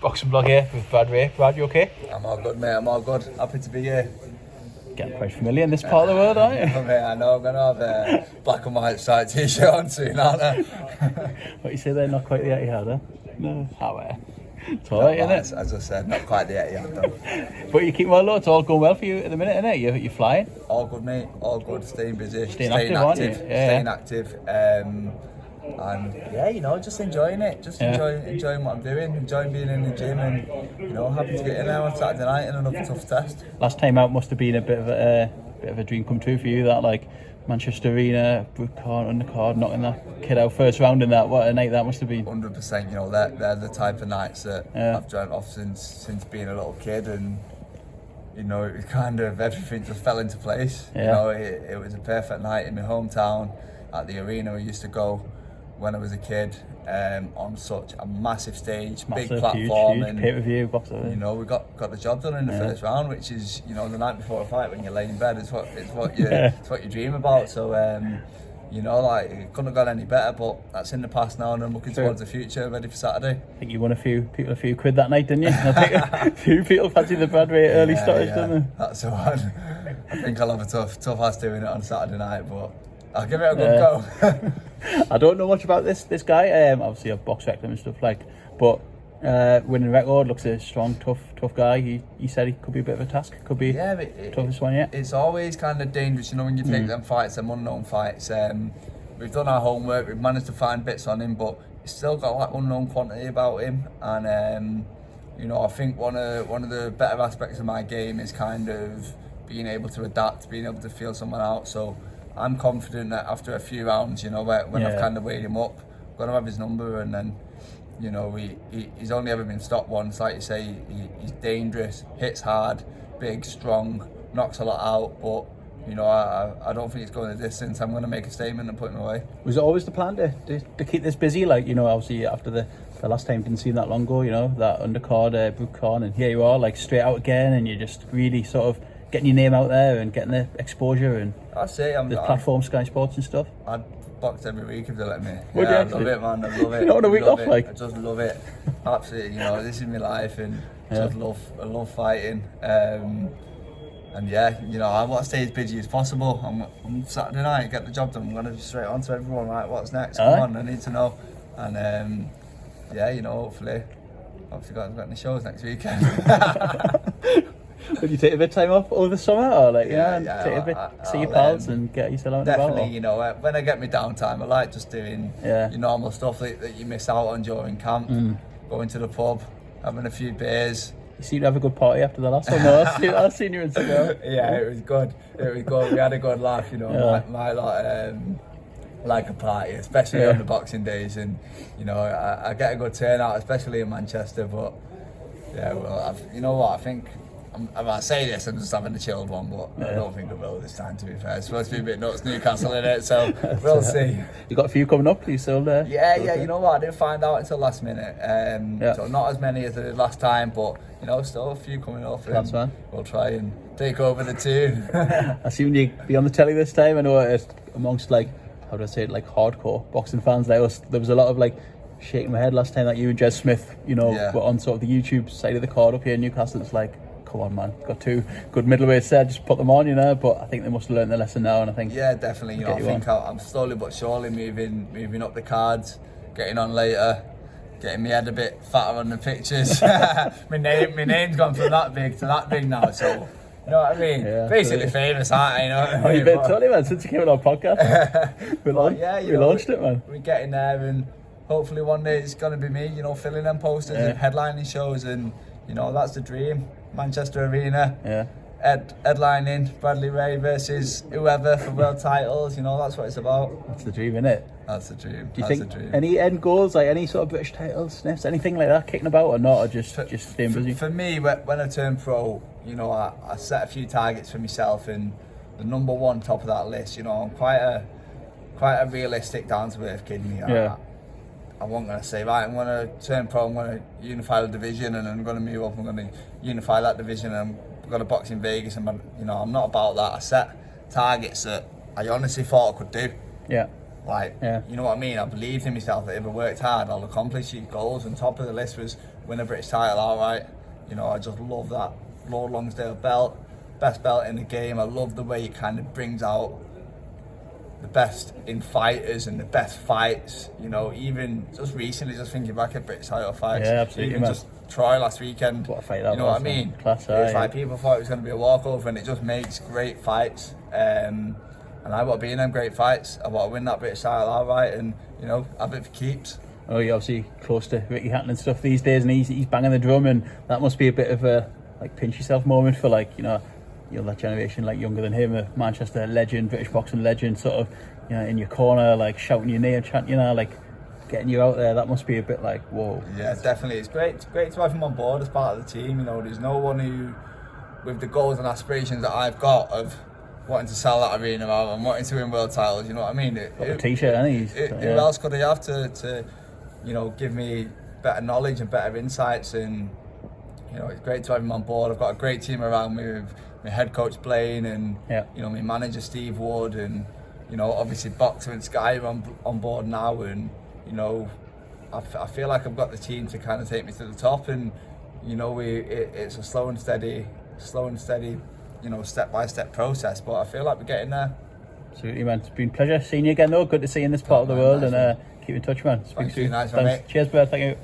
Boxing blog here with Brad Rea. Brad, you okay? I'm all good, mate. I'm all good. Happy to be here. Getting quite familiar in this part of the world, aren't you? Mate, I know. I'm going to have a black and white striped t-shirt on soon, aren't I? What you say there? Not quite the Etihad, huh? No. How it's alright, isn't it? As I said, not quite the Etihad. But you keep well, though. It's all going well for you at the minute, isn't it? You're flying. All good, mate. All good. Staying busy. Staying active, aren't you? Staying active. And yeah, you know, just enjoying it. Just enjoying what I'm doing. Enjoying being in the gym, and you know, happy to get in there on Saturday night in another tough test. Last time out must have been a bit of a dream come true for you. That like Manchester Arena, Brookcon, undercard, knocking that kid out first round in that. What a night that must have been. 100%. You know, they're the type of nights that I've dreamt of since being a little kid, and you know, it was kind of everything just fell into place. You know, it was a perfect night in my hometown at the arena we used to go when I was a kid, on such a massive stage, big platform, huge and pay-per-view boxer. You know, we got the job done in the first round, which is, you know, the night before a fight when you lay in bed, it's what you dream about. So you know, like, it couldn't have gone any better, but that's in the past now, and I'm looking towards the future, ready for Saturday. I think you won a few quid that night, didn't you? I think a few people fancy the Brad Rea early starters, didn't they? That's the one. I think I'll have a tough ass doing it on Saturday night, but I'll give it a good go. I don't know much about this guy. Obviously, I've box wrecked him and stuff like, but winning record, looks a strong, tough guy. He said he could be a bit of a task. Could be toughest one yet. It's always kind of dangerous, you know, when you take them fights, them unknown fights. We've done our homework. We've managed to find bits on him, but he's still got like unknown quantity about him. And you know, I think one of the better aspects of my game is kind of being able to adapt, being able to feel someone out. So I'm confident that after a few rounds, you know, when I've kind of weighed him up, I'm going to have his number, and then, you know, he's only ever been stopped once. Like you say, he's dangerous, hits hard, big, strong, knocks a lot out, but, you know, I don't think he's going the distance. I'm going to make a statement and put him away. Was it always the plan to keep this busy? Like, you know, obviously after the last time, didn't seem that long ago, you know, that undercard, Brookcon, and here you are, like, straight out again, and you're just really sort of getting your name out there and getting the exposure and the platform, Sky Sports and stuff. I'd box every week if they let me. Would you actually? I love it, man. I love it. Not on a week off, like? I just love it. Absolutely. You know, this is my life, and I love fighting. And yeah, you know, I want to stay as busy as possible. I'm Saturday night, get the job done. I'm going to be straight on to everyone. Right, what's next? Come on, I need to know. And yeah, you know, hopefully got any shows next weekend. Would you take a bit of time off over the summer, or like take a bit, see your pals and get yourself out and about? Definitely, you know, when I get my downtime, I like just doing your normal stuff that you miss out on during camp. Going to the pub, having a few beers. You seem to have a good party after the last one. No, I've seen you in Instagram. Yeah, it was good. We had a good laugh, you know. My lot like a party, especially on the Boxing Days, and you know, I get a good turnout, especially in Manchester. But yeah, well, you know what, I think. I say this, I'm just having a chilled one, but I don't think I will this time, to be fair. It's supposed to be a bit nuts, Newcastle in it, so we'll see. You got a few coming up, you still there? Yeah, you know what, I didn't find out until last minute. So not as many as I did last time, but you know, still a few coming up. That's fine. We'll try and take over the two. I assume you'll be on the telly this time. I know it's amongst, like, how do I say it, like hardcore boxing fans, there was a lot of like shaking my head last time that you and Jez Smith, you know, were on sort of the YouTube side of the card up here in Newcastle. It's like, come on, man, got two good middleweights there, just put them on, you know. But I think they must have learned their lesson now, and I think definitely, you know, I think I'm slowly but surely moving up the cards, getting on later, getting my head a bit fatter on the pictures. my name's gone from that big to that big now, so you know what I mean. Basically famous, aren't I? You know what I mean? You've been telling, man, since you came on our podcast. we launched it, man. We're getting there, and hopefully one day it's going to be me, you know, filling them posters and headlining shows, and you know, that's the dream. Manchester Arena, headlining Brad Rea versus whoever for world titles. You know, that's what it's about. That's the dream, innit? That's the dream. Do you think any end goals, like any sort of British titles, sniffs, anything like that, kicking about or not, or just staying busy? For me, when I turned pro, you know, I set a few targets for myself, and the number one top of that list, you know, I'm quite a realistic, down to earth kid. I wasn't going to say, right, I'm going to turn pro, I'm going to unify the division, and I'm going to move up, I'm going to unify that division, and I'm going to box in Vegas, and you know, I'm not about that. I set targets that I honestly thought I could do. You know what I mean? I believed in myself that if I worked hard, I'll accomplish these goals, and top of the list was win a British title outright. You know, I just love that Lord Lonsdale belt, best belt in the game. I love the way it kind of brings out the best in fighters and the best fights. You know, even just recently, just thinking back at British title fights, yeah, absolutely, even just Troy last weekend. What a fight that you know was, what I mean? Class, it's like people thought it was going to be a walkover, and it just makes great fights. And I want to be in them great fights. I want to win that British title outright, and you know, have it for keeps. Oh, you're obviously close to Ricky Hatton and stuff these days, and he's banging the drum, and that must be a bit of a like pinch yourself moment for like you're that generation like younger than him, a Manchester legend, British boxing legend, sort of in your corner, like shouting your name, chanting, like getting you out there. That must be a bit like whoa. Yeah, definitely. It's great to have him on board as part of the team. You know, there's no one who, with the goals and aspirations that I've got of wanting to sell that arena out and wanting to win world titles. You know what I mean? A t-shirt, who else could I have to give me better knowledge and better insights? And you know, it's great to have him on board. I've got a great team around me with my head coach Blaine and my manager Steve Wood, and obviously Boxer and Sky are on board now, and I feel like I've got the team to kind of take me to the top, and it's a slow and steady step-by-step process, but I feel like we're getting there. Absolutely, man. It's been a pleasure seeing you again though. Good to see you in this part of the world, and keep in touch, man. Speak soon. Nice, mate. Cheers, Brad. Thank you.